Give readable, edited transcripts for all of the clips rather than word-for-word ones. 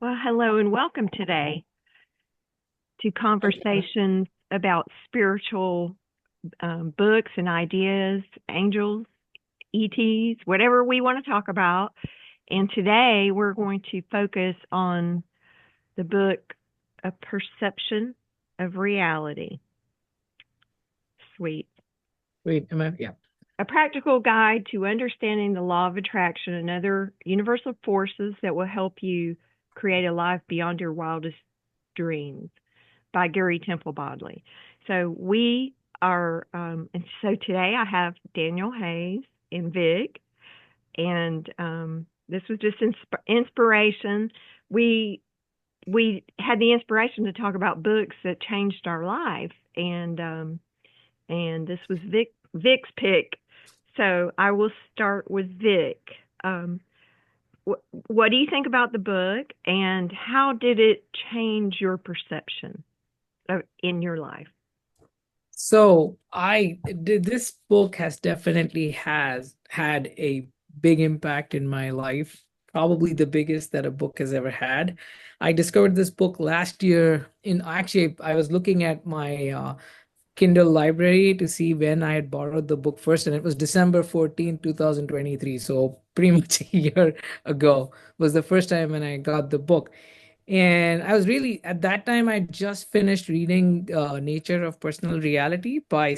Well, hello and welcome today to conversations about spiritual books and ideas, angels, ETs, whatever we want to talk about. And today we're going to focus on the book A Perception of Reality. Sweet. Wait, am I? Yeah. A practical guide to understanding the law of attraction and other universal forces that will help you create a life beyond your wildest dreams by Gary Temple Bodley. So we are, and so today I have Daniel Hayes and Vik, and this was just inspiration. We had the inspiration to talk about books that changed our life, and this was Vik's pick. So I will start with Vik. What do you think about the book, and how did it change your perception in your life? So this book has definitely has had a big impact in my life, probably the biggest that a book has ever had. I discovered this book last year I was looking at my Kindle library to see when I had borrowed the book first, and it was December 14th, 2023. So pretty much a year ago was the first time when I got the book. And I was really, at that time, I just finished reading Nature of Personal Reality by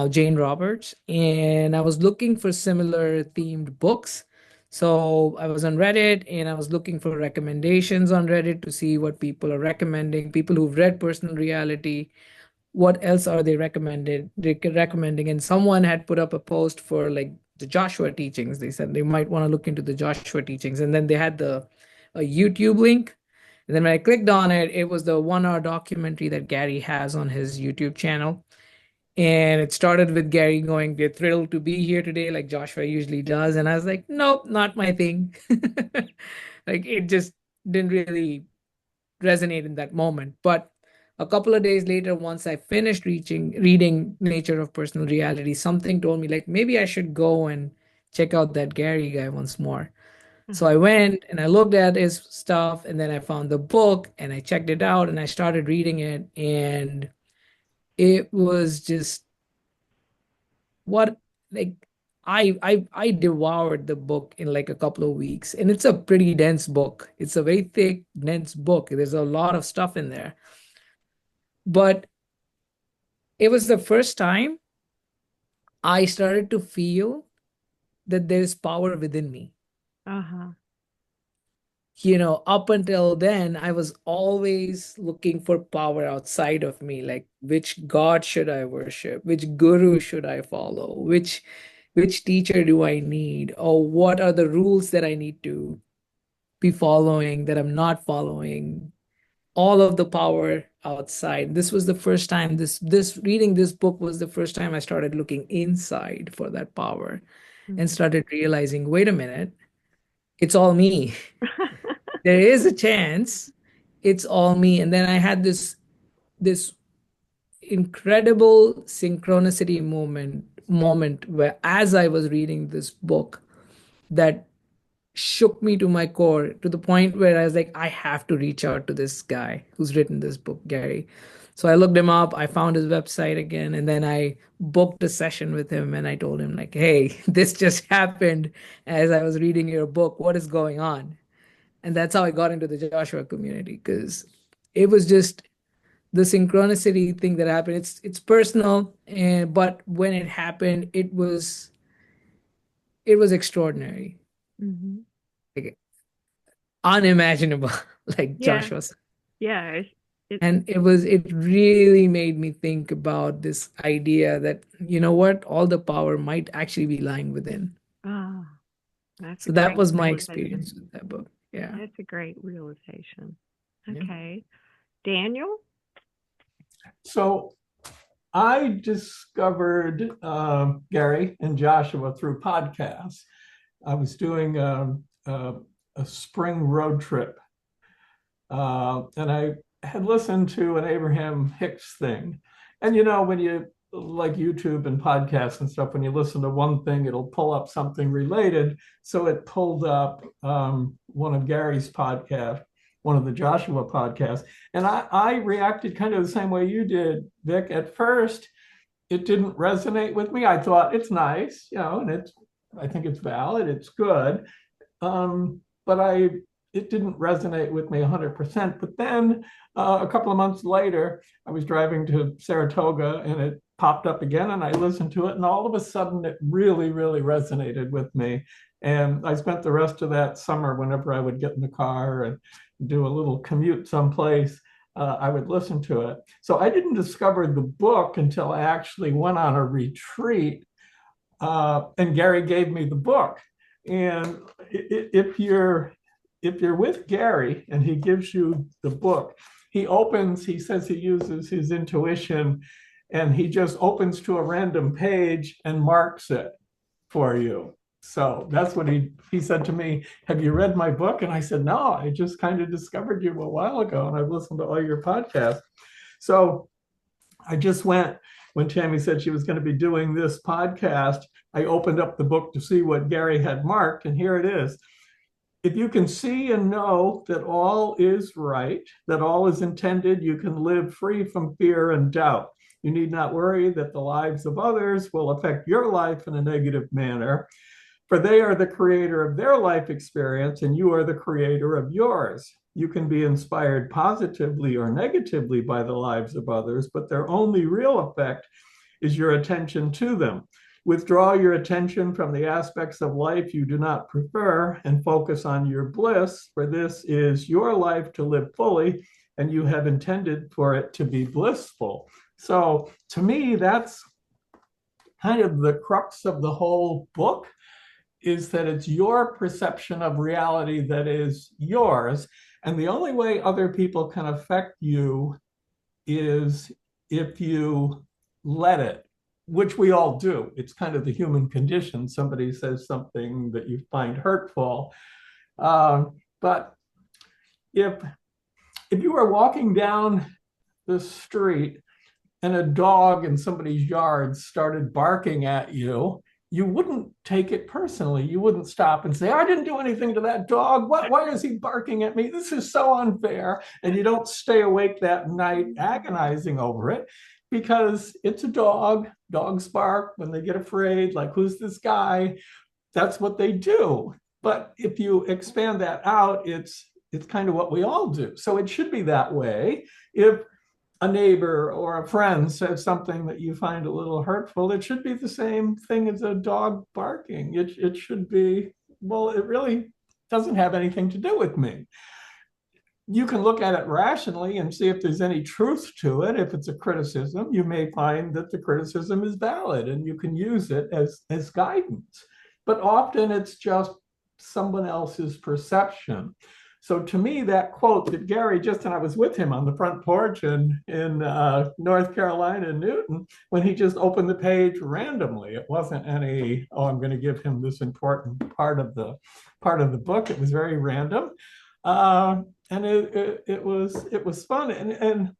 Jane Roberts. And I was looking for similar themed books. So I was on Reddit and I was looking for recommendations on Reddit to see what people are recommending, people who've read Personal Reality, what else are recommending. And someone had put up a post for like the Joshua teachings. They said they might want to look into the Joshua teachings. And then they had a YouTube link. And then when I clicked on it, it was the 1 hour documentary that Gary has on his YouTube channel. And it started with Gary going, "We're thrilled to be here today," like Joshua usually does. And I was like, nope, not my thing. Like it just didn't really resonate in that moment. But a couple of days later, once I finished reading Nature of Personal Reality, something told me like maybe I should go and check out that Gary guy once more. So I Uh-huh. went and I looked at his stuff, and then I found the book and I checked it out and I started reading it, and it was just what like I devoured the book in like a couple of weeks. And it's a pretty dense book. It's a very thick, dense book. There's a lot of stuff in there. But it was the first time I started to feel that there's power within me. Uh-huh. Up until then, I was always looking for power outside of me, like which God should I worship? Which guru should I follow? Which teacher do I need? Or what are the rules that I need to be following that I'm not following? All of the power outside. This was the first time this reading this book was the first time I started looking inside for that power and Mhm. started realizing, wait a minute, it's all me. There is a chance it's all me. And then I had this incredible synchronicity moment where as I was reading this book that shook me to my core, to the point where I was like, I have to reach out to this guy who's written this book, Gary. So I looked him up, I found his website again, and then I booked a session with him and I told him, like, hey, this just happened as I was reading your book. What is going on? And that's how I got into the Joshua community, because it was just the synchronicity thing that happened. It's personal, and but when it happened, it was extraordinary, Mhm. like unimaginable, like Yeah, Joshua said. yeah. It's And it really made me think about this idea that, you know what, all the power might actually be lying within. oh, that's a So that great was my realization. experience with that book. Yeah. That's a great realization. Yeah. Okay, Daniel. So I discovered Gary and Joshua through podcasts. I was doing a spring road trip, and I had listened to an Abraham Hicks thing. And when you like YouTube and podcasts and stuff, when you listen to one thing, it'll pull up something related. So it pulled up one of Gary's podcasts, one of the Joshua podcasts. And I reacted kind of the same way you did, Vic. At first, it didn't resonate with me. I thought it's nice, and I think it's valid, it's good. But it didn't resonate with me 100%. But then a couple of months later, I was driving to Saratoga and it popped up again and I listened to it. And all of a sudden, it really, really resonated with me. And I spent the rest of that summer, whenever I would get in the car and do a little commute someplace, I would listen to it. So I didn't discover the book until I actually went on a retreat, and Gary gave me the book. And if you're with Gary and he gives you the book, he says he uses his intuition and he just opens to a random page and marks it for you. So that's what he said to me, have you read my book? And I said, no, I just kind of discovered you a while ago and I've listened to all your podcasts. So I just went, when Tami said she was going to be doing this podcast, I opened up the book to see what Gary had marked, and here it is. If you can see and know that all is right, that all is intended, you can live free from fear and doubt. You need not worry that the lives of others will affect your life in a negative manner, for they are the creator of their life experience and you are the creator of yours. You can be inspired positively or negatively by the lives of others, but their only real effect is your attention to them. Withdraw your attention from the aspects of life you do not prefer and focus on your bliss, for this is your life to live fully, and you have intended for it to be blissful. So to me, that's kind of the crux of the whole book, is that it's your perception of reality that is yours. And the only way other people can affect you is if you let it, which we all do. It's kind of the human condition. Somebody says something that you find hurtful. But if you were walking down the street and a dog in somebody's yard started barking at you, you wouldn't take it personally. You wouldn't stop and say, I didn't do anything to that dog. Why is he barking at me? This is so unfair. And you don't stay awake that night agonizing over it, because it's a dog. Dogs bark when they get afraid, like, who's this guy? That's what they do. But if you expand that out, it's kind of what we all do. So it should be that way. If a neighbor or a friend says something that you find a little hurtful, it should be the same thing as a dog barking. It should be, well, it really doesn't have anything to do with me. You can look at it rationally and see if there's any truth to it. If it's a criticism, you may find that the criticism is valid and you can use it as guidance. But often it's just someone else's perception. So to me, that quote that Gary and I was with him on the front porch in North Carolina, Newton, when he just opened the page randomly. It wasn't any, oh, I'm going to give him this important part of the book. It was very random. And it was fun. And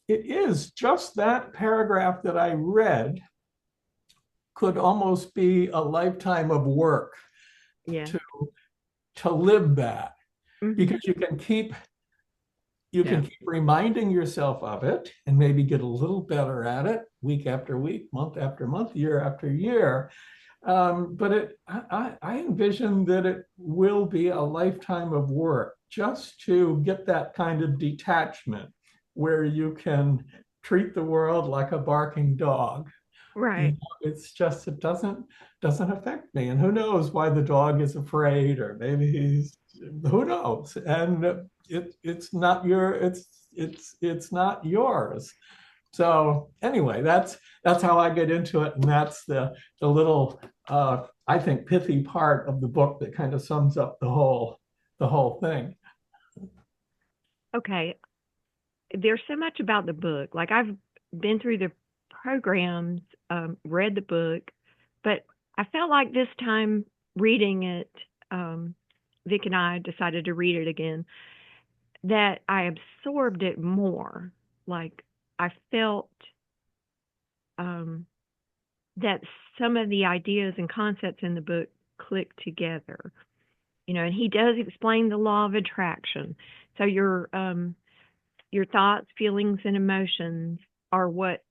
it is just that paragraph that I read could almost be a lifetime of work to live that. Because you can keep reminding yourself of it and maybe get a little better at it week after week, month after month, year after year. But I envision that it will be a lifetime of work just to get that kind of detachment where you can treat the world like a barking dog. Right. It's just, it doesn't affect me. And who knows why the dog is afraid, or maybe who knows? And it's not yours. So anyway, that's how I get into it. And that's the little, I think, pithy part of the book that kind of sums up the whole thing. Okay. There's so much about the book. Like, I've been through the programs, read the book, but I felt like this time reading it, Vik and I decided to read it again, that I absorbed it more. Like, I felt that some of the ideas and concepts in the book click together. And he does explain the law of attraction. So your thoughts, feelings, and emotions are what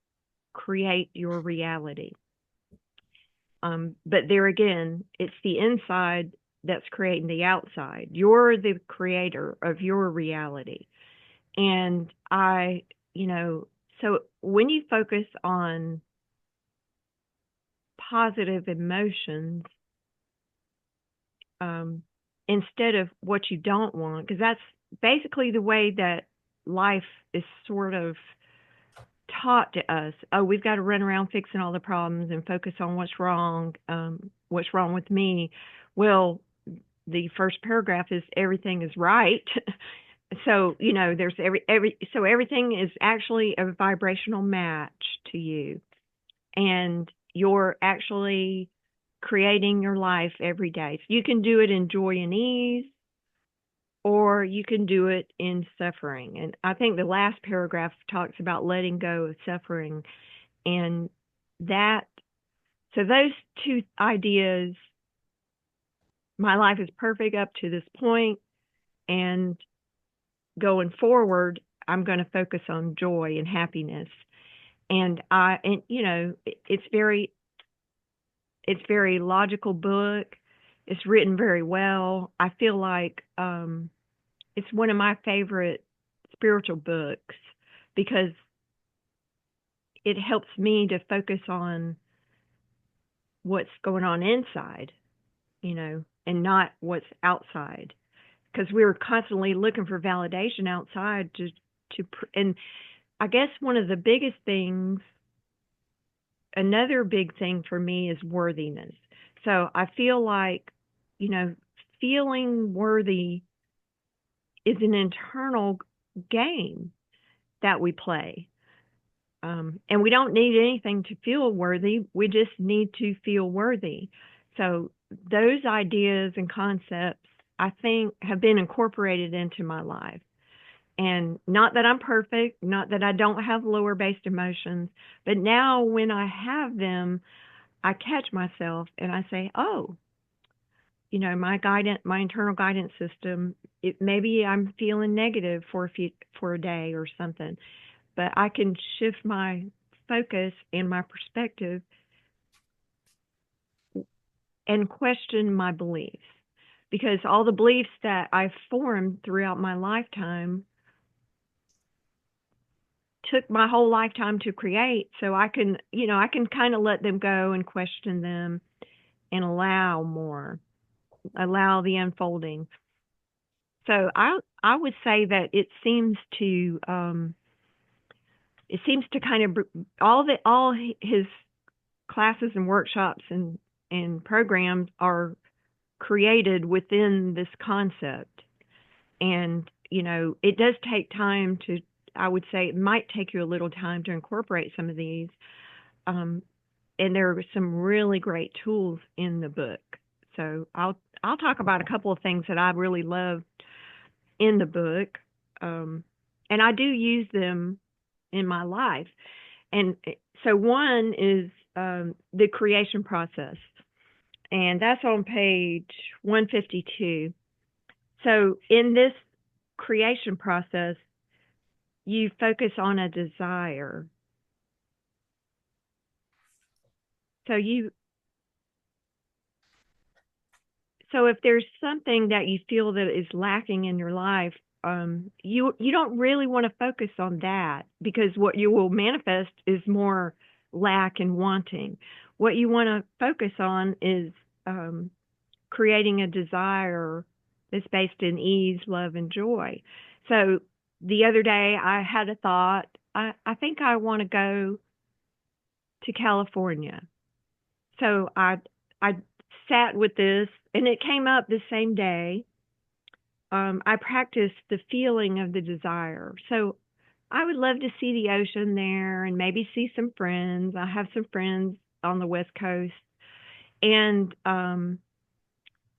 create your reality. But there again, it's the inside that's creating the outside. You're the creator of your reality. And so when you focus on positive emotions, instead of what you don't want, because that's basically the way that life is sort of taught to us. Oh, we've got to run around fixing all the problems and focus on what's wrong with me. Well, the first paragraph is everything is right. So, there's so everything is actually a vibrational match to you. And you're actually creating your life every day. So you can do it in joy and ease, or you can do it in suffering. And I think the last paragraph talks about letting go of suffering. And so those two ideas, my life is perfect up to this point, and going forward, I'm going to focus on joy and happiness. And it's very logical book. It's written very well. I feel like it's one of my favorite spiritual books because it helps me to focus on what's going on inside, and not what's outside. Because we're constantly looking for validation outside and I guess one of the biggest things, another big thing for me is worthiness. So I feel like, feeling worthy is an internal game that we play. And we don't need anything to feel worthy. We just need to feel worthy. So those ideas and concepts, I think, have been incorporated into my life. And not that I'm perfect, not that I don't have lower based emotions, but now when I have them, I catch myself and I say, oh, my internal guidance system, maybe I'm feeling negative for a day or something, but I can shift my focus and my perspective and question my beliefs, because all the beliefs that I've formed throughout my lifetime took my whole lifetime to create. So I can kind of let them go and question them and allow the unfolding. So I would say that it seems to kind of all his classes and workshops and programs are created within this concept. And it does take time I would say it might take you a little time to incorporate some of these. And there are some really great tools in the book. So I'll talk about a couple of things that I really loved in the book. And I do use them in my life. And so one is the creation process. And that's on page 152. So in this creation process, you focus on a desire. So if there's something that you feel that is lacking in your life, you don't really want to focus on that, because what you will manifest is more lack and wanting. What you want to focus on is creating a desire that's based in ease, love, and joy. So the other day I had a thought, I think I want to go to California. So I sat with this, and it came up the same day. I practiced the feeling of the desire. So I would love to see the ocean there and maybe see some friends. I have some friends on the West Coast. And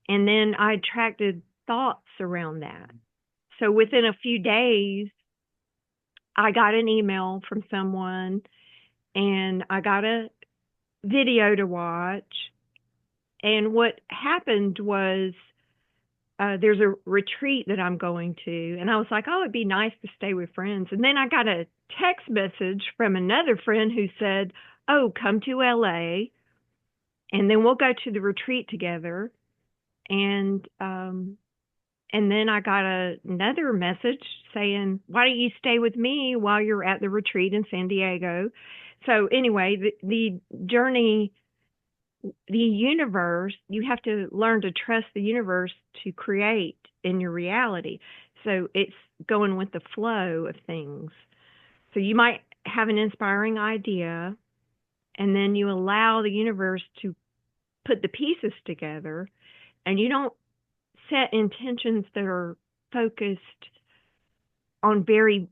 then I attracted thoughts around that. So within a few days, I got an email from someone and I got a video to watch. And what happened was there's a retreat that I'm going to, and I was like, oh, it'd be nice to stay with friends. And then I got a text message from another friend who said, oh, come to LA, and then we'll go to the retreat together. And then I got another message saying, why don't you stay with me while you're at the retreat in San Diego? So anyway, the journey, the universe, you have to learn to trust the universe to create in your reality. So it's going with the flow of things. So you might have an inspiring idea, and then you allow the universe to put the pieces together, and you don't set intentions that are focused on very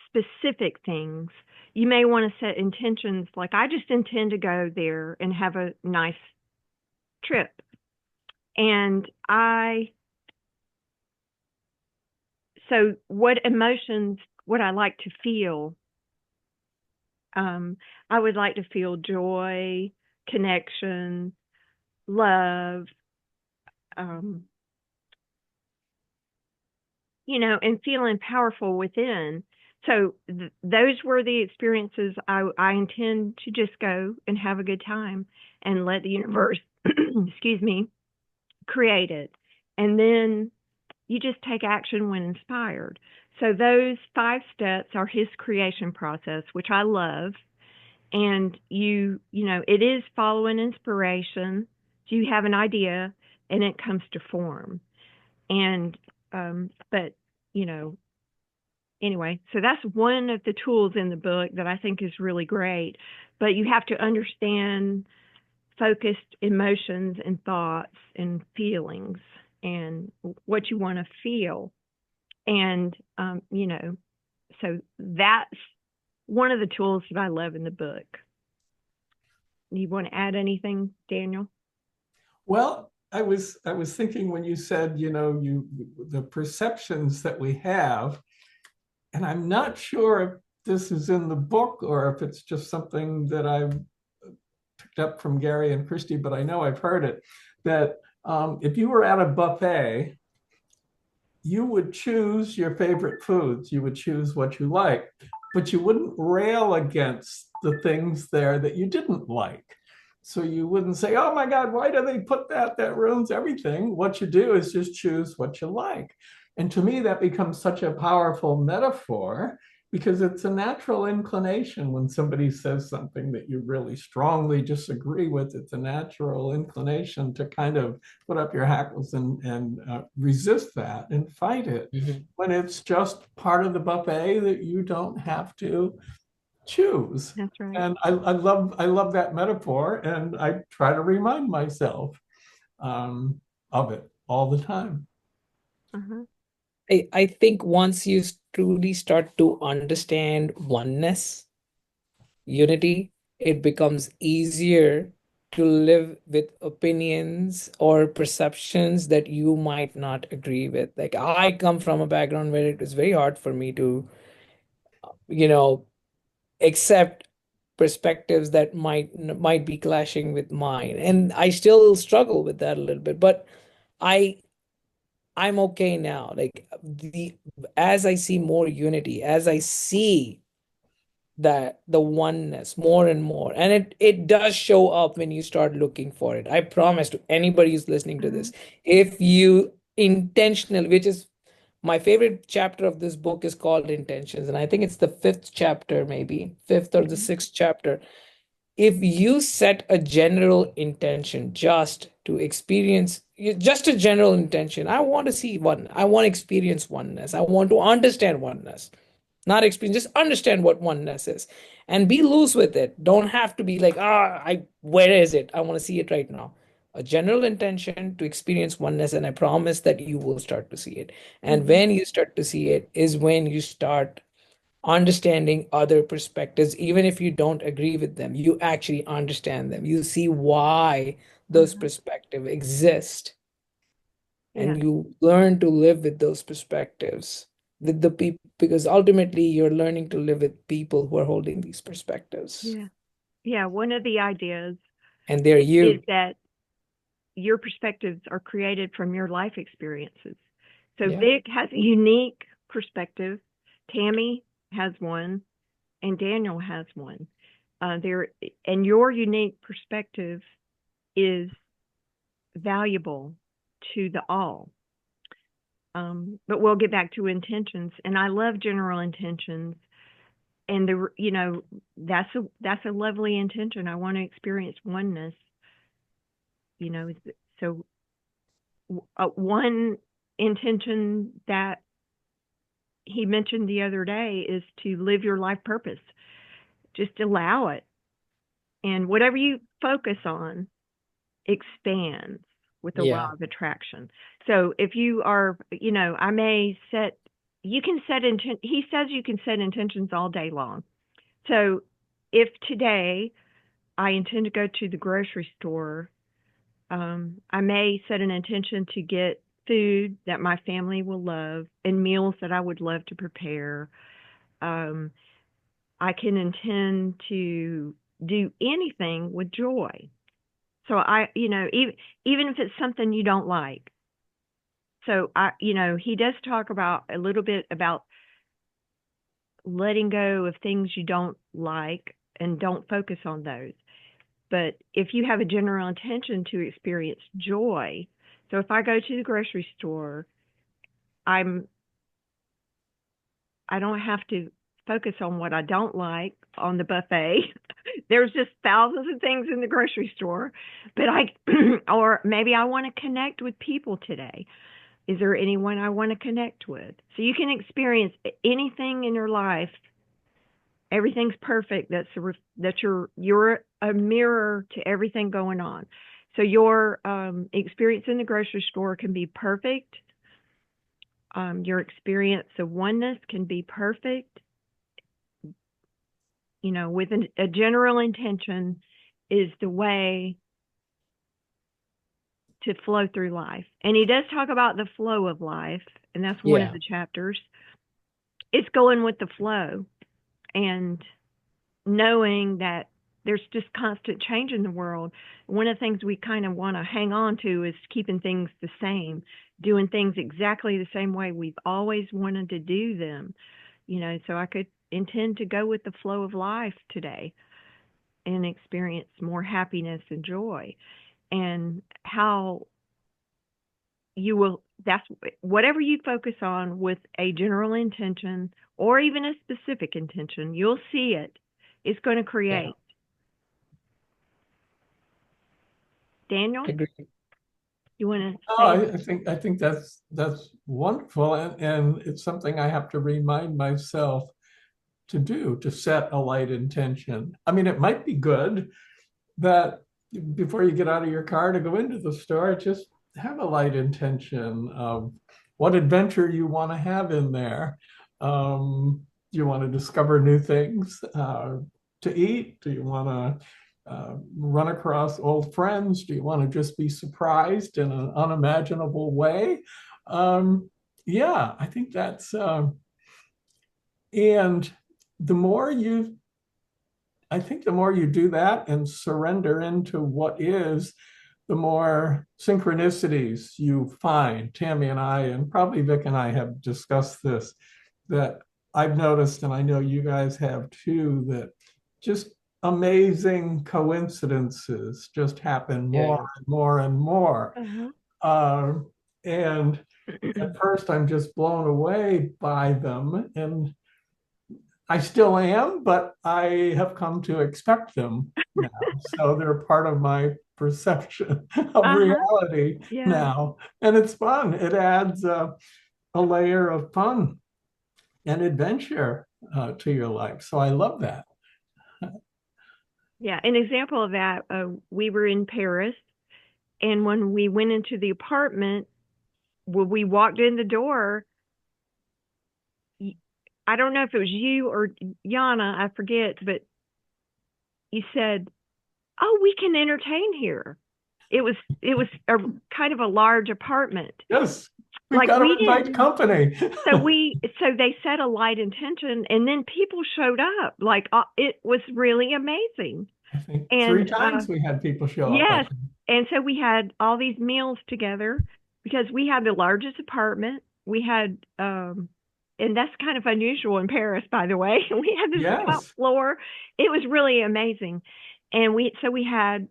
specific things. You may want to set intentions like, I just intend to go there and have a nice trip. And so what emotions would I like to feel? I would like to feel joy, connection, love, and feeling powerful within. So those were the experiences I intend to just go and have a good time and let the universe, excuse me, create it. And then you just take action when inspired. So those 5 steps are his creation process, which I love. And it is following inspiration. So you have an idea and it comes to form. And, but, anyway, so that's one of the tools in the book that I think is really great. But you have to understand focused emotions and thoughts and feelings and what you want to feel. And, so that's one of the tools that I love in the book. You want to add anything, Daniel? Well, I was thinking when you said, the perceptions that we have, and I'm not sure if this is in the book or if it's just something that I've picked up from Gary and Christy, but I know I've heard it, that if you were at a buffet, you would choose your favorite foods, you would choose what you like, but you wouldn't rail against the things there that you didn't like. So you wouldn't say, oh my God, why do they put that? That ruins everything. What you do is just choose what you like. And to me, that becomes such a powerful metaphor because it's a natural inclination when somebody says something that you really strongly disagree with. It's a natural inclination to kind of put up your hackles and resist that and fight it. Mm-hmm. When it's just part of the buffet that you don't have to choose. That's right. And I love that metaphor, and I try to remind myself of it all the time. Uh-huh. I think once you truly start to understand oneness, unity, it becomes easier to live with opinions or perceptions that you might not agree with. Like I come from a background where it was very hard for me to, accept perspectives that might be clashing with mine. And I still struggle with that a little bit, but I'm okay now. Like as I see more unity, as I see that the oneness more and more, and it does show up when you start looking for it. I promise to anybody who's listening to this, if you intentionally, which is my favorite chapter of this book is called Intentions, and I think it's the 5th chapter, maybe 5th or the 6th chapter. If you set a general intention just to experience, just a general intention, I want to see one, I want to experience oneness, I want to understand oneness, not experience, just understand what oneness is and be loose with it. Don't have to be like, where is it? I want to see it right now. A general intention to experience oneness, and I promise that you will start to see it. And when you start to see it is when you start understanding other perspectives. Even if you don't agree with them, you actually understand them. You see why those perspectives exist, and you learn to live with those perspectives. with the people, because ultimately you're learning to live with people who are holding these perspectives, Yeah. One of the ideas and they're is you. that your perspectives are created from your life experiences. So Yeah. Vik has a unique perspective. Tami has one, and Daniel has one. And your unique perspective is valuable to the all. But we'll get back to intentions, and I love general intentions. And that's a lovely intention. I want to experience oneness. You know, so one intention that he mentioned the other day is to live your life purpose. Just allow it, and whatever you focus on expands with the law Yeah. of attraction. So if you are, I may set, you can set intent. He says you can set intentions all day long. So if today I intend to go to the grocery store, I may set an intention to get food that my family will love and meals that I would love to prepare. Um, I can intend to do anything with joy. So even if it's something you don't like. So he does talk about a little bit about letting go of things you don't like and don't focus on those. But if you have a general intention to experience joy, so if I go to the grocery store, I'm I don't have to focus on what I don't like on the buffet. There's just thousands of things in the grocery store, but or maybe I want to connect with people today. Is there anyone I want to connect with? So you can experience anything in your life. Everything's perfect. You're a mirror to everything going on. So your experience in the grocery store can be perfect. Your experience of oneness can be perfect. With a general intention is the way to flow through life. And he does talk about the flow of life, and that's one of Yeah. the chapters. It's going with the flow and knowing that there's just constant change in the world. One of the things we kind of want to hang on to is keeping things the same, doing things exactly the same way we've always wanted to do them. So I could intend to go with the flow of life today and experience more happiness and joy. And how that's whatever you focus on with a general intention or even a specific intention, you'll see it's going to Yeah. create. Daniel, Agree. you want to Oh, say? I think that's wonderful, and it's something I have to remind myself to do, to set a light intention. I mean, it might be good that before you get out of your car to go into the store, just have a light intention of what adventure you want to have in there. Do you want to discover new things to eat? Do you want to run across old friends? Do you want to just be surprised in an unimaginable way? Um, yeah, I think that's, and the more you I think the more you do that and surrender into what is, the more synchronicities you find. Tami and I, and probably Vik and I, have discussed this, that I've noticed, and I know you guys have too, that just amazing coincidences just happen Yeah. more and more and more. Uh-huh. And at first, I'm just blown away by them. And I still am, but I have come to expect them now. So they're part of my perception of Uh-huh. reality Yeah. now. And it's fun. It adds a layer of fun and adventure to your life. So I love that. Yeah. An example of that, we were in Paris, and when we went into the apartment, when we walked in the door, I don't know if it was you or Yana, I forget, but you said, "Oh, we can entertain here." It was a kind of a large apartment, Yes. We've Like got to we invite didn't. company. So they set a light intention, and then people showed up. Like it was really amazing. I think three And times we had people show up. I yes, think. and so we had all these meals together because we had the largest apartment. We had, and that's kind of unusual in Paris, by the way. We had this top Yes. floor. It was really amazing, and we had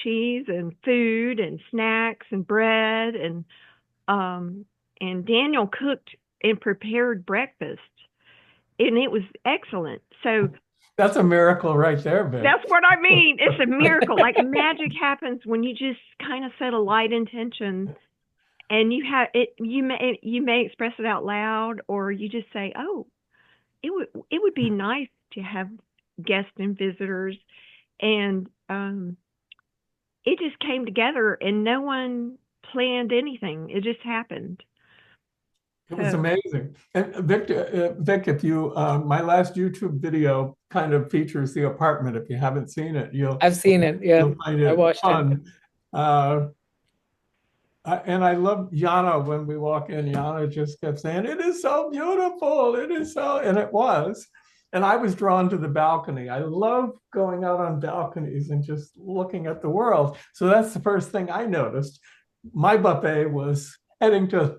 cheese and food and snacks and bread um, and Daniel cooked and prepared breakfast, and it was excellent. So That's a miracle right there, Vik. that's what I mean. It's a miracle. Like magic happens when you just kind of set a light intention, and you have it. You may express it out loud, or you just say, "Oh, it would be nice to have guests and visitors," and it just came together, and no one planned anything. It just happened. It was So amazing. And Vik, if you, my last YouTube video kind of features the apartment. If you haven't seen it, I've seen it. Yeah, you'll find I it watched it. fun. Uh, and I love Yana when we walk in. Yana just kept saying, "It is so beautiful. It is so," and it was. And I was drawn to the balcony. I love going out on balconies and just looking at the world. So that's the first thing I noticed. My buffet was heading to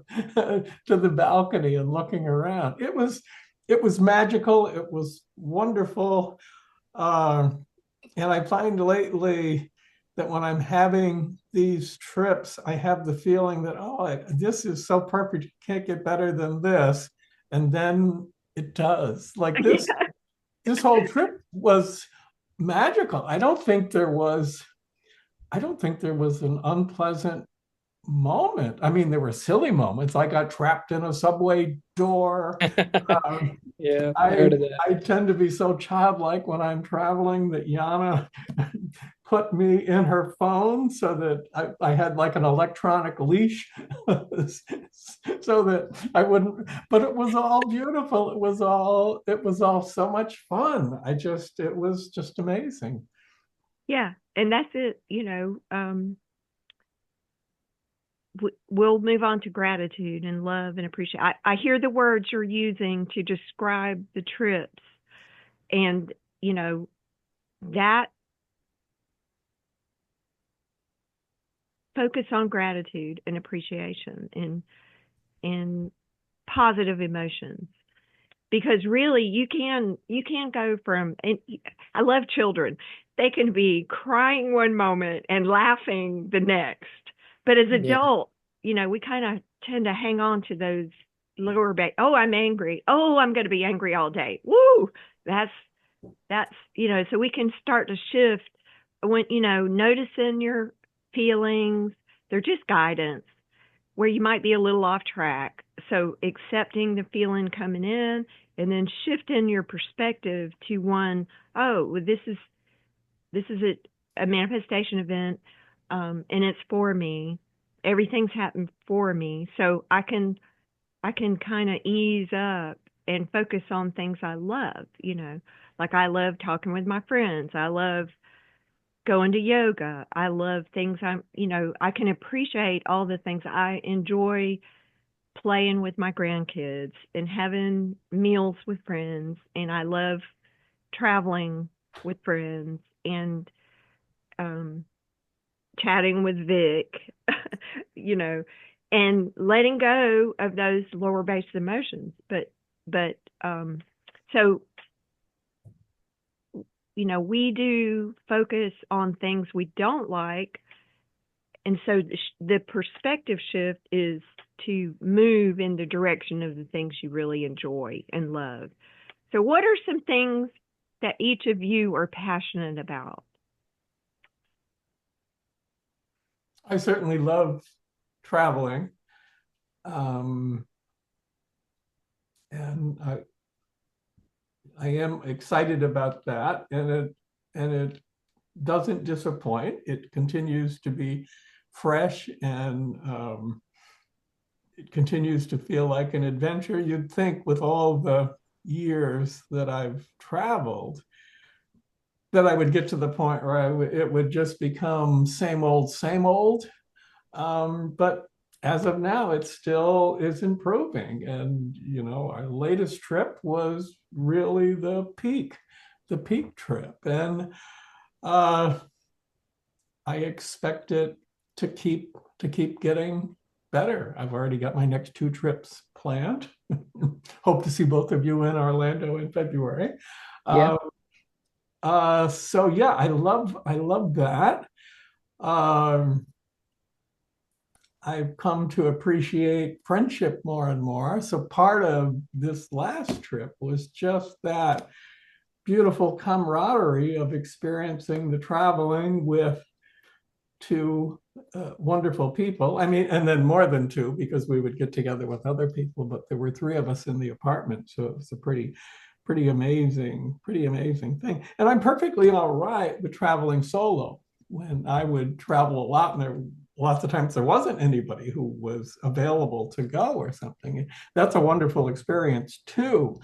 to the balcony and looking around. It was magical. It was wonderful. Uh, and I find lately that when I'm having these trips, I have the feeling that, oh, this is so perfect. You can't get better than this. And then it does. Like yeah, this whole trip was magical. I don't think there was an unpleasant moment. I mean, there were silly moments. I got trapped in a subway door. Um, Yeah, I I heard of that. I tend to be so childlike when I'm traveling that Yana put me in her phone so that I had like an electronic leash so that I wouldn't, but it was all beautiful. It was all so much fun. It was just amazing. yeah, and that's it. We'll move on to gratitude and love and appreciate. I hear the words you're using to describe the trips, and you know that focus on gratitude and appreciation and positive emotions, because really you can go from, and I love children. They can be crying one moment and laughing the next. But as Yeah, adults, we kind of tend to hang on to those lower back. Oh, I'm angry. Oh, I'm going to be angry all day. Woo! That's so we can start to shift when noticing your feelings. They're just guidance where you might be a little off track. So accepting the feeling coming in and then shifting your perspective to one, oh, well, this is a manifestation event, and it's for me. Everything's happened for me, so I can kind of ease up and focus on things I love. Like I love talking with my friends. I love going to yoga. I love things I can appreciate all the things I enjoy, playing with my grandkids and having meals with friends, and I love traveling with friends and um chatting with Vik, you know, and letting go of those lower base emotions. But so we do focus on things we don't like, and so the perspective shift is to move in the direction of the things you really enjoy and love. So, what are some things that each of you are passionate about? I certainly love traveling. Um, and I am excited about that, and it doesn't disappoint. It continues to be fresh, and it continues to feel like an adventure. You'd think with all the years that I've traveled that I would get to the point where it would just become same old, same old. But as of now, it still is improving. And, our latest trip was really the peak trip. And uh, I expect it to keep getting better. I've already got my next 2 trips planned. Hope to see both of you in Orlando in February. Yeah. Uh, so yeah, I love that. Um, I've come to appreciate friendship more and more. So part of this last trip was just that beautiful camaraderie of experiencing the traveling with 2 wonderful people. I mean, and then more than 2 because we would get together with other people, but there were 3 of us in the apartment. So it was a pretty amazing thing. And I'm perfectly all right with traveling solo. When I would travel a lot, and there lots of times there wasn't anybody who was available to go or something. That's a wonderful experience too.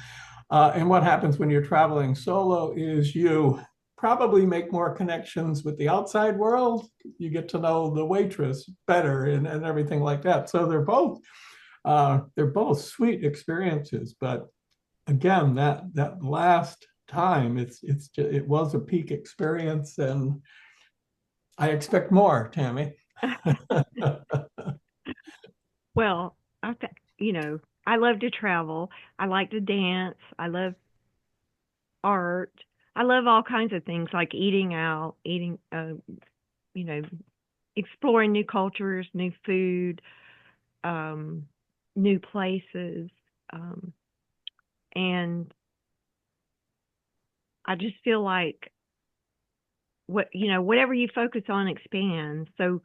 And what happens when you're traveling solo is you probably make more connections with the outside world. You get to know the waitress better and everything like that. So they're both sweet experiences. But again, that last time, it was a peak experience, and I expect more, Tami. Well, I love to travel. I like to dance. I love art. I love all kinds of things like eating out, you know, exploring new cultures, new food, um, new places. Um, and I just feel like whatever you focus on expands. So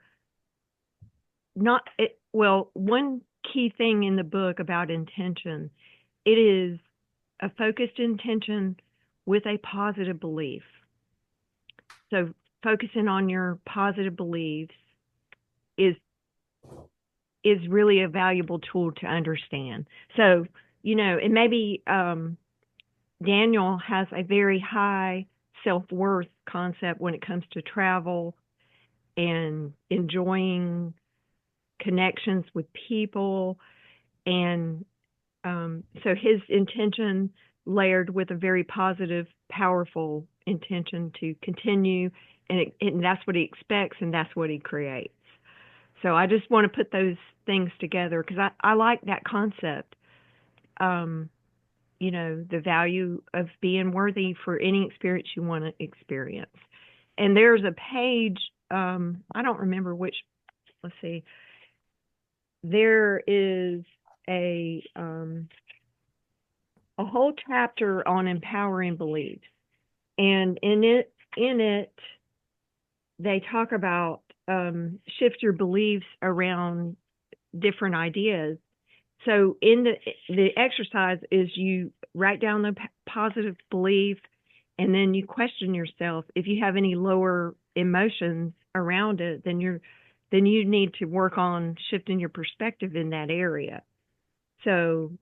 not it, well, one key thing in the book about intention, it is a focused intention with a positive belief. So focusing on your positive beliefs is really a valuable tool to understand. So, and maybe Daniel has a very high self-worth concept when it comes to travel and enjoying connections with people. And so his intention layered with a very positive, powerful intention to continue, and that's what he expects, and that's what he creates. So I just want to put those things together because I like that concept. Um, the value of being worthy for any experience you want to experience. And there's a page, I don't remember which, let's see, there is a whole chapter on empowering beliefs. And in it, they talk about shift your beliefs around different ideas. So in the exercise is you write down the positive belief, and then you question yourself. If you have any lower emotions around it, then you need to work on shifting your perspective in that area. So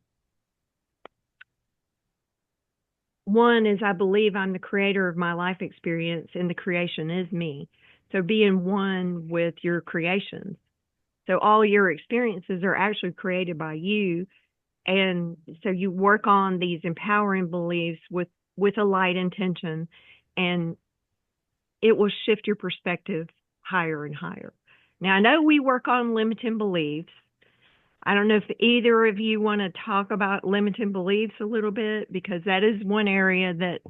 one is I believe I'm the creator of my life experience and the creation is me. So being one with your creations. So all your experiences are actually created by you. And so you work on these empowering beliefs with a light intention, and it will shift your perspective higher and higher. Now, I know we work on limiting beliefs. I don't know if either of you want to talk about limiting beliefs a little bit, because that is one area that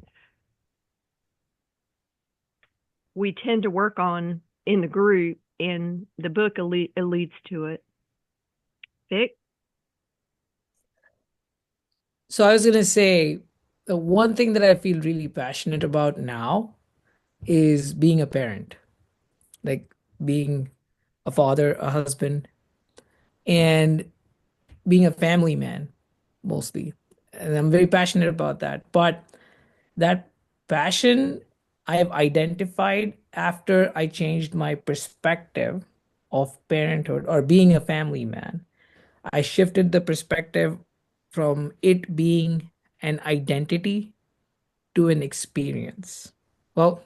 we tend to work on in the group, and the book alludes to it. Vik? So I was going to say, the one thing that I feel really passionate about now is being a parent, like being a father, a husband, and being a family man mostly. And I'm very passionate about that. But that passion I have identified after I changed my perspective of parenthood or being a family man. I shifted the perspective from it being an identity to an experience. Well,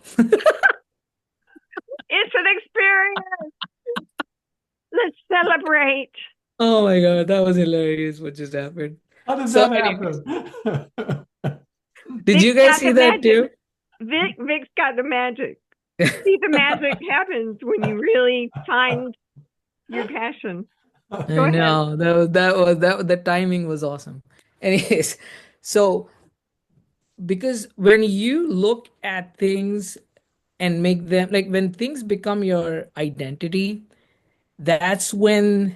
It's an experience. Let's celebrate. Oh my God, that was hilarious what just happened. How does So that anyways, happen? did you Vic's guys got see the that magic. too? Vic's got the magic. See, the magic happens when you really find your passion. Go I ahead. know that the timing was awesome. Anyways, so because when you look at things and make them like when things become your identity, that's when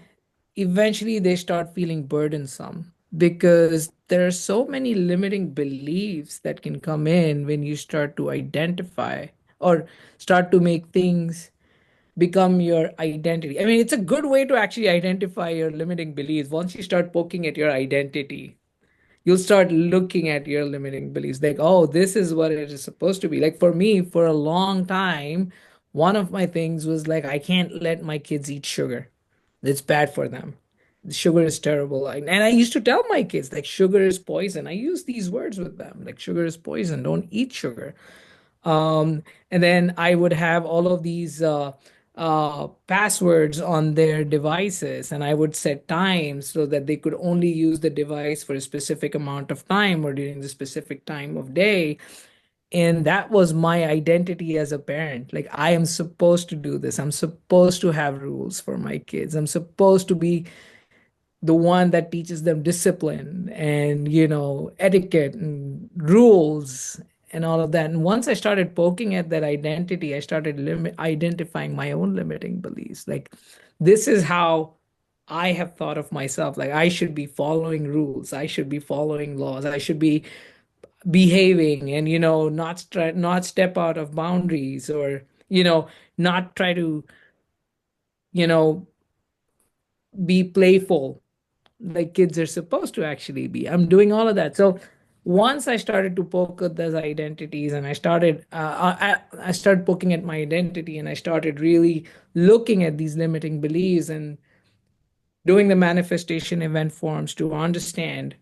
eventually they start feeling burdensome because there are so many limiting beliefs that can come in when you start to identify or start to make things become your identity. I mean, it's a good way to actually identify your limiting beliefs. Once you start poking at your identity, you'll start looking at your limiting beliefs like, oh, this is what it is supposed to be. Like for me, for a long time, one of my things was like, I can't let my kids eat sugar. It's bad for them. Sugar is terrible. And I used to tell my kids, like, sugar is poison. I use these words with them, like, sugar is poison. Don't eat sugar. And then I would have all of these passwords on their devices, and I would set times so that they could only use the device for a specific amount of time or during the specific time of day. And that was my identity as a parent. Like, I am supposed to do this. I'm supposed to have rules for my kids. I'm supposed to be the one that teaches them discipline and etiquette and rules and all of that. And once I started poking at that identity, I started identifying my own limiting beliefs. Like, this is how I have thought of myself. Like, I should be following rules, I should be following laws, I should be behaving and not step out of boundaries, or not try to you know be playful like kids are supposed to actually be. I'm doing all of that. So once I started to poke at those identities, and I started poking at my identity, and I started really looking at these limiting beliefs and doing the manifestation event forms to understand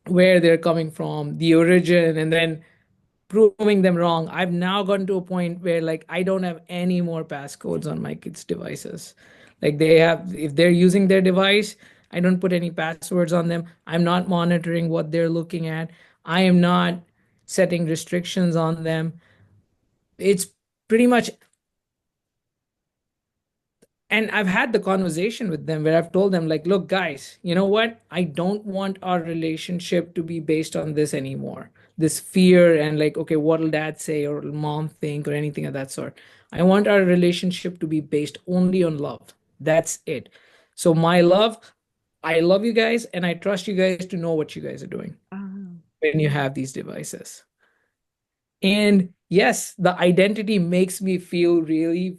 where they're coming from, the origin, and then proving them wrong. I've now gotten to a point where like I don't have any more passcodes on my kids' devices. Like they have, if they're using their device, I don't put any passwords on them. I'm not monitoring what they're looking at. I am not setting restrictions on them. It's pretty much, and I've had the conversation with them where I've told them, like, look, guys, you know what? I don't want our relationship to be based on this anymore. This fear and like, okay, what'll dad say or mom think or anything of that sort. I want our relationship to be based only on love. That's it. So, my love, I love you guys and I trust you guys to know what you guys are doing Um, when you have these devices. And yes, the identity makes me feel really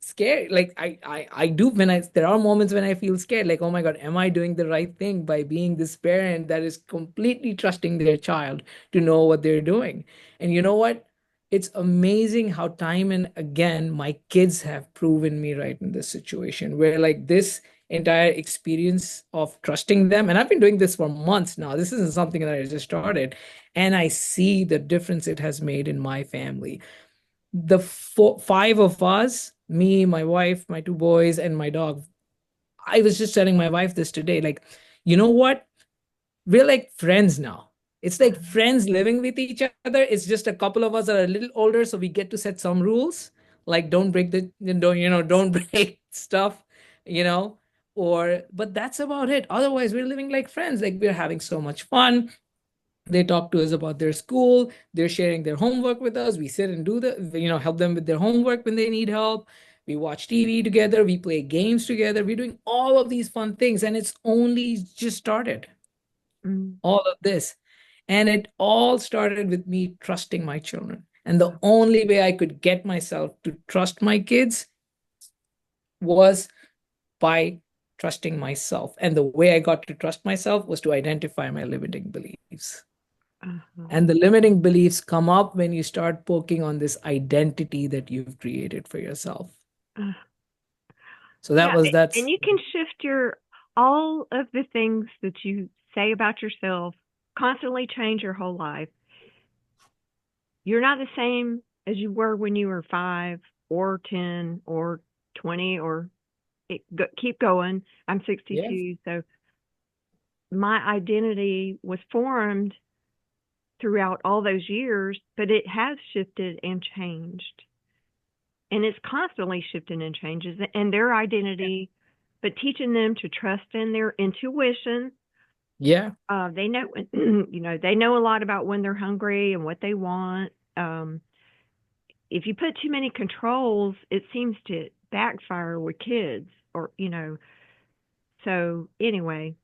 scared. Like I do when there are moments when I feel scared, like, oh my God, am I doing the right thing by being this parent that is completely trusting their child to know what they're doing? And you know what? It's amazing how time and again my kids have proven me right in this situation where like this entire experience of trusting them, and I've been doing this for months now. This isn't something that I just started, and I see the difference it has made in my family. The five of us, me, my wife, my two boys, and my dog. I was just telling my wife this today. Like, you know what? We're like friends now. It's like friends living with each other. It's just a couple of us are a little older, so we get to set some rules, like don't break stuff, you know, but that's about it. Otherwise, we're living like friends. Like we're having so much fun. They talk to us about their school. They're sharing their homework with us. We sit and help them with their homework when they need help. We watch TV together. We play games together. We're doing all of these fun things. And it's only just started, mm, all of this. And it all started with me trusting my children. And the only way I could get myself to trust my kids was by trusting myself. And the way I got to trust myself was to identify my limiting beliefs. uh-huh. And the limiting beliefs come up when you start poking on this identity that you've created for yourself. Uh, So yeah, and that's you can shift your all of the things that you say about yourself, constantly change your whole life. You're not the same as you were when you were 5 or 10 or 20 or keep going. I'm Yes. 62, so my identity was formed throughout all those years, but it has shifted and changed. And it's constantly shifting and changes, and their identity, but teaching them to trust in their intuition. Yeah. They know, they know a lot about when they're hungry and what they want. If you put too many controls, it seems to backfire with kids, so anyway,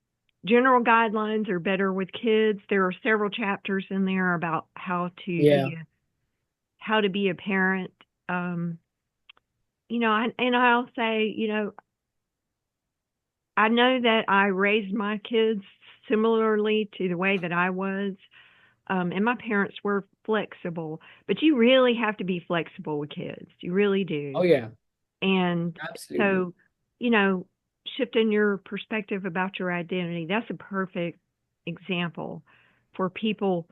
general guidelines are better with kids. There are several chapters in there about Yeah. how to be a parent. And I'll say, I know that I raised my kids similarly to the way that I was, and my parents were flexible, but you really have to be flexible with kids. You really Oh do. yeah. And Absolutely. so, you know, shifting your perspective about your identity, that's a perfect example for people,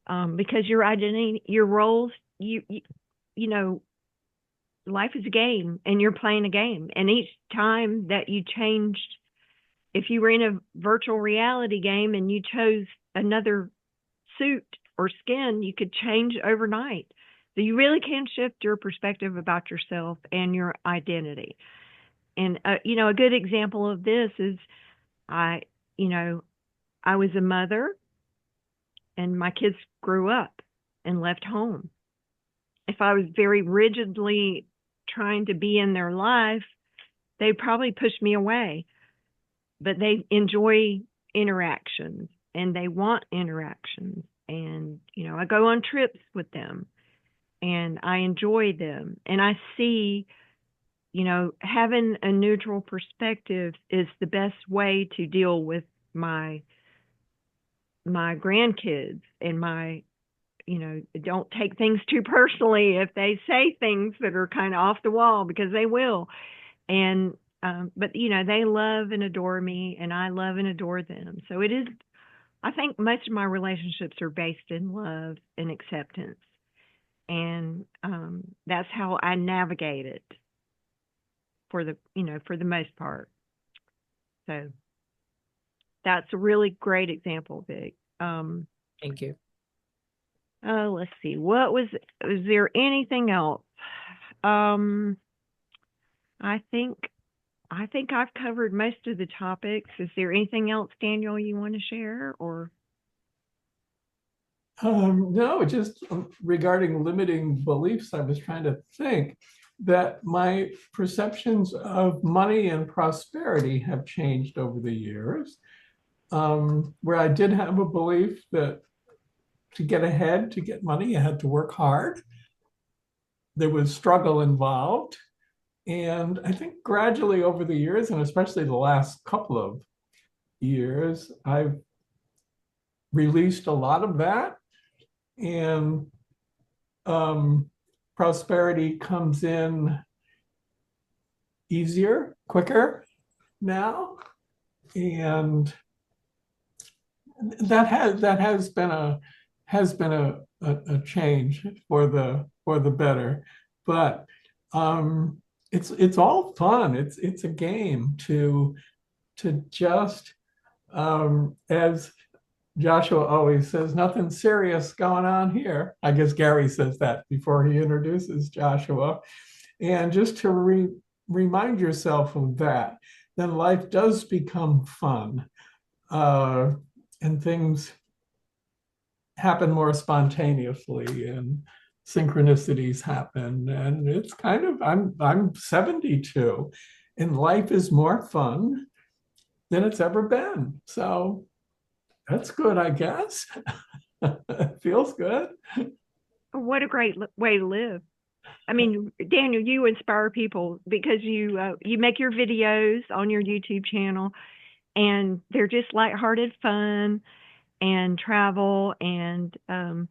because your identity, your roles, you know, life is a game and you're playing a game. And each time that you changed, if you were in a virtual reality game and you chose another suit or skin, you could change overnight. So you really can shift your perspective about yourself and your identity. And a good example of this is I, you know, I was a mother and my kids grew up and left home. If I was very rigidly trying to be in their life, they'd probably push me away. But they enjoy interactions and they want interactions. And, I go on trips with them and I enjoy them. And I see, having a neutral perspective is the best way to deal with my grandkids and don't take things too personally if they say things that are kind of off the wall, because they will. And but they love and adore me and I love and adore them. So it is, I think most of my relationships are based in love and acceptance. And that's how I navigate it for the most part. So that's a really great example, Vic. Thank you. Let's see. Was there anything else? Um, I think I've covered most of the topics. Is there anything else, Daniel, you want to share or? No, just regarding limiting beliefs, I was trying to think that my perceptions of money and prosperity have changed over the years. Where I did have a belief that to get ahead, to get money, you had to work hard. There was struggle involved. And I think gradually over the years, and especially the last couple of years, I've released a lot of that. And prosperity comes in easier, quicker now. And that has been a change for the better. But it's all fun. It's a game to just as Joshua always says, nothing serious going on here. I guess Gary says that before he introduces Joshua. And just to remind yourself of that, then life does become fun. And things happen more spontaneously and synchronicities happen. And it's kind of, I'm 72 and life is more fun than it's ever been. So that's good, I guess. It feels good. What a great way to live. I mean, Daniel, you inspire people because you make your videos on your YouTube channel, and they're just lighthearted fun and travel and I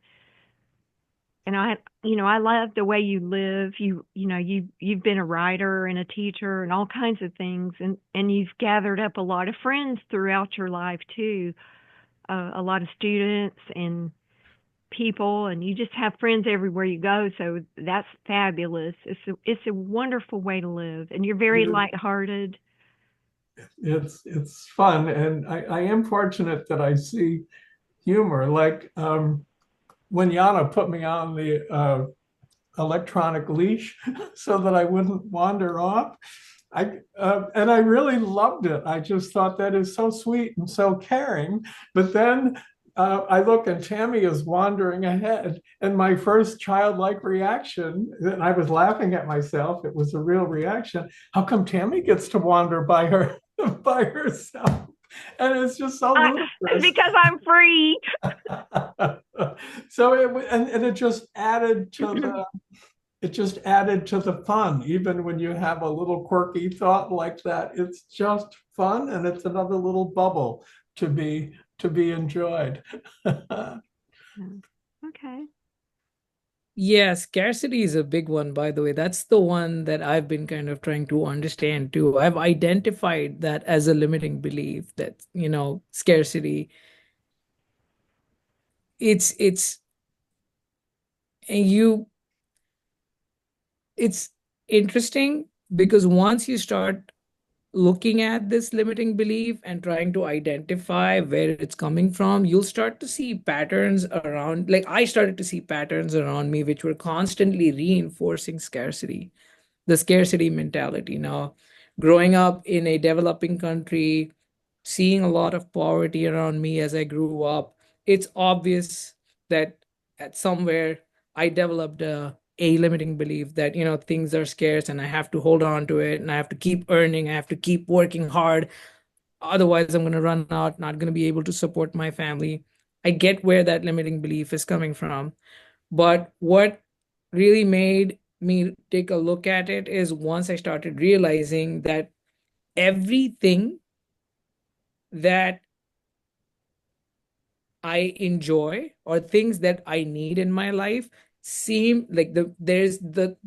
love the way you live. You've been a writer and a teacher and all kinds of things, and you've gathered up a lot of friends throughout your life too, a lot of students and people, and you just have friends everywhere you go. So that's fabulous. It's a wonderful way to live, and you're very lighthearted. It's fun, and I am fortunate that I see humor. Like when Yana put me on the electronic leash so that I wouldn't wander off. And I really loved it. I just thought that is so sweet and so caring. But then I look and Tami is wandering ahead, and my first childlike reaction, and I was laughing at myself. It was a real reaction. How come Tami gets to wander by her by herself? And it's just so ludicrous. Because I'm free. So and it just added to the fun. Even when you have a little quirky thought like that, it's just fun, and it's another little bubble to be enjoyed. Okay. Yeah, scarcity is a big one, by the way. That's the one that I've been kind of trying to understand too. I've identified that as a limiting belief that, scarcity. It's and you it's interesting because once you start looking at this limiting belief and trying to identify where it's coming from, you'll start to see patterns around, like I started to see patterns around me which were constantly reinforcing scarcity, the scarcity mentality. Now, growing up in a developing country, seeing a lot of poverty around me as I grew up, it's obvious that at somewhere I developed a limiting belief that, things are scarce and I have to hold on to it and I have to keep earning, I have to keep working hard. Otherwise, I'm going to run out, not going to be able to support my family. I get where that limiting belief is coming from. But what really made me take a look at it is once I started realizing that everything that I enjoy or things that I need in my life seem like there's the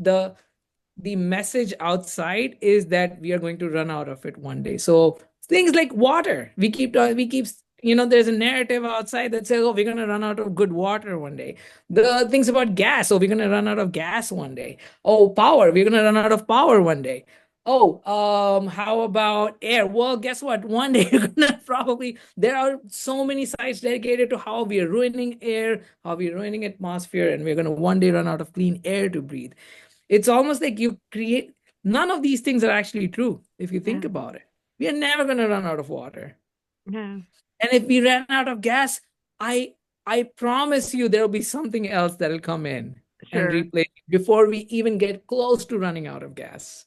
message outside is that we are going to run out of it one day. So things like water, there's a narrative outside that says, oh, we're going to run out of good water one day. The things about gas, oh, we're going to run out of gas one day. Oh, power, we're going to run out of power one day. Oh, how about air? Well, guess what? One day you're gonna there are so many sites dedicated to how we are ruining air, how we're ruining atmosphere, and we're gonna one day run out of clean air to breathe. It's almost like you create, none of these things are actually true if you think about it. We are never going to run out of water. No. And if we ran out of gas, I promise you there'll be something else that'll come in and replace it before we even get close to running out of gas.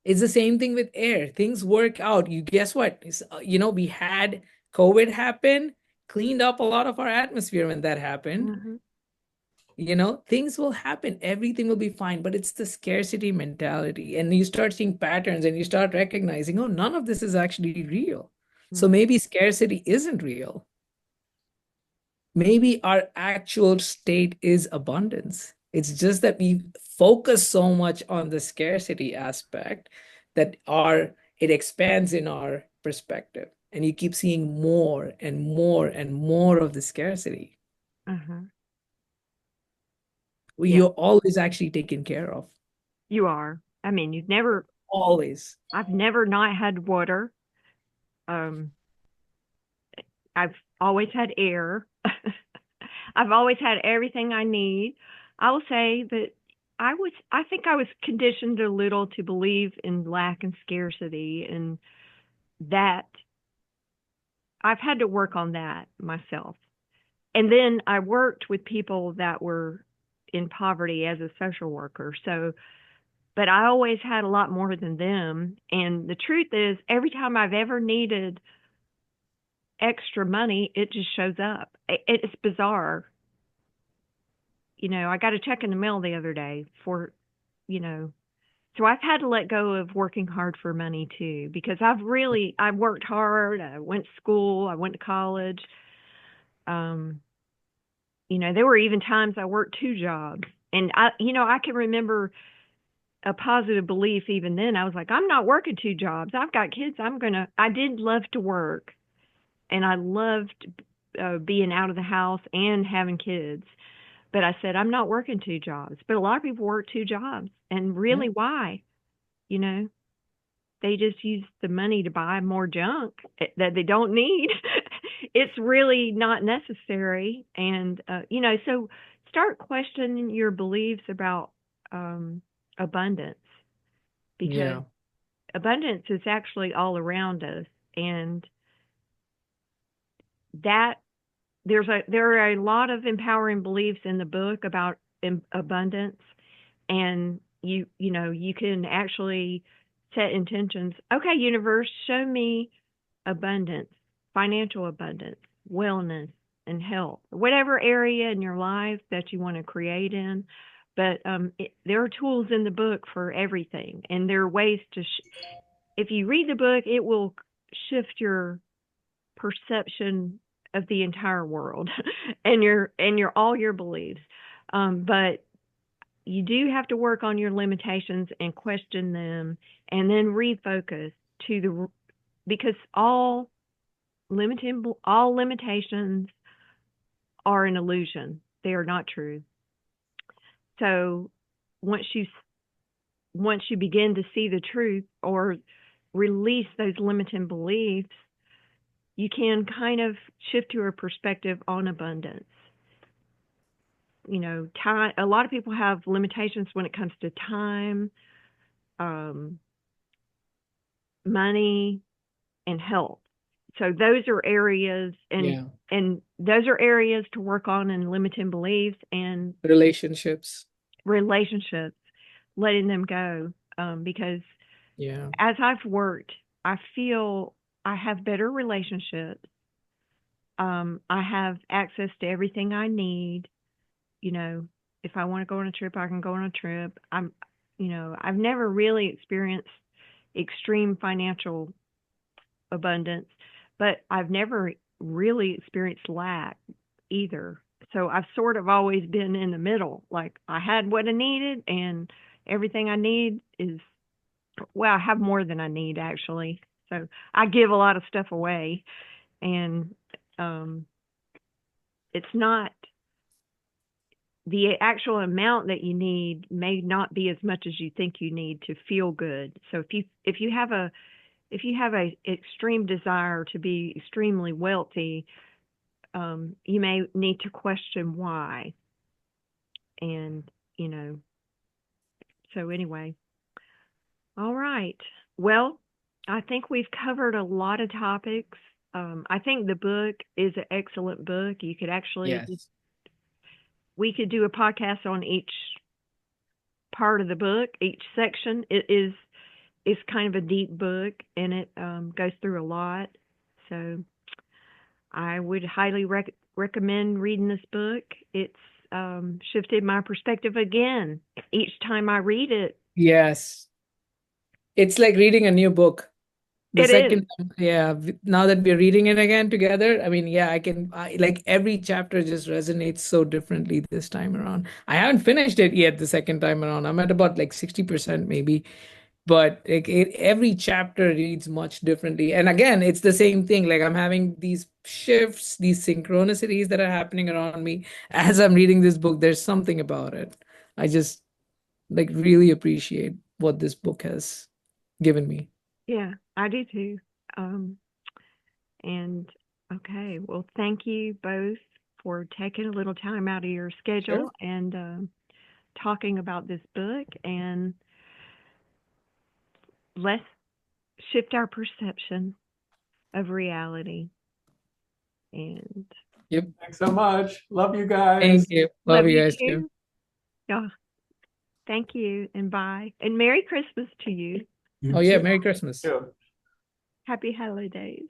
It's the same thing with air. Things work out. You guess what? We had COVID happen, cleaned up a lot of our atmosphere when that happened. Things will happen, everything will be fine, but it's the scarcity mentality. And you start seeing patterns and you start recognizing, oh, none of this is actually real. So maybe scarcity isn't real. Maybe our actual state is abundance. It's just that we focus so much on the scarcity aspect that it expands in our perspective. And you keep seeing more and more and more of the scarcity. You're always actually taken care of. You are. I mean, you've never always. I've never not had water. I've always had air. I've always had everything I need. I will say that I think I was conditioned a little to believe in lack and scarcity, and that I've had to work on that myself. And then I worked with people that were in poverty as a social worker. So, but I always had a lot more than them. And the truth is, every time I've ever needed extra money, it just shows up. It's bizarre. I got a check in the mail the other day for, so I've had to let go of working hard for money too, because I worked hard. I went to school. I went to college. There were even times I worked 2 jobs, and I can remember a positive belief even then. I was like, I'm not working 2 jobs. I've got kids. I did love to work, and I loved being out of the house and having kids. But I said, I'm not working 2 jobs. But a lot of people work 2 jobs. And really, why? You know, they just use the money to buy more junk that they don't need. It's really not necessary. And, so start questioning your beliefs about abundance, because Yeah. abundance is actually all around us. And that there are a lot of empowering beliefs in the book about abundance, and you can actually set intentions. Okay, universe, show me abundance, financial abundance, wellness, and health, whatever area in your life that you want to create in. But there are tools in the book for everything, and there are ways to. If you read the book, it will shift your perception of the entire world and your all your beliefs. But you do have to work on your limitations and question them, and then refocus to the because all limitations are an illusion. They are not true. So once you begin to see the truth or release those limiting beliefs, you can kind of shift your perspective on abundance. Time. A lot of people have limitations when it comes to time, money, and health. So those are areas, and those are areas to work on in limiting beliefs and relationships, letting them go. Because as I've worked, I feel I have better relationships. I have access to everything I need. If I want to go on a trip, I can go on a trip. I've never really experienced extreme financial abundance, but I've never really experienced lack either. So I've sort of always been in the middle. Like, I had what I needed, and everything I need I have more than I need, actually. So I give a lot of stuff away, and it's not the actual amount that you need may not be as much as you think you need to feel good. So if you have a extreme desire to be extremely wealthy, you may need to question why. And so anyway, all right. Well, I think we've covered a lot of topics. I think the book is an excellent book. You could actually we could do a podcast on each part of the book, each section. It's kind of a deep book, and it goes through a lot. So I would highly recommend reading this book. It's shifted my perspective again each time I read it. Yes. It's like reading a new book. The second time, now that we're reading it again together, I mean, like every chapter just resonates so differently this time around. I haven't finished it yet the second time around. I'm at about like 60% maybe, but every chapter reads much differently. And again, it's the same thing. Like, I'm having these shifts, these synchronicities that are happening around me as I'm reading this book. There's something about it. I just like really appreciate what this book has given me. Yeah, I do too. And okay, well, thank you both for taking a little time out of your schedule and talking about this book. And let's shift our perception of reality. And thanks so much. Love you guys. Thank you. Love you guys too. Yeah. Thank you, and bye. And Merry Christmas to you. Yeah, Merry Christmas. Yeah. Happy holidays.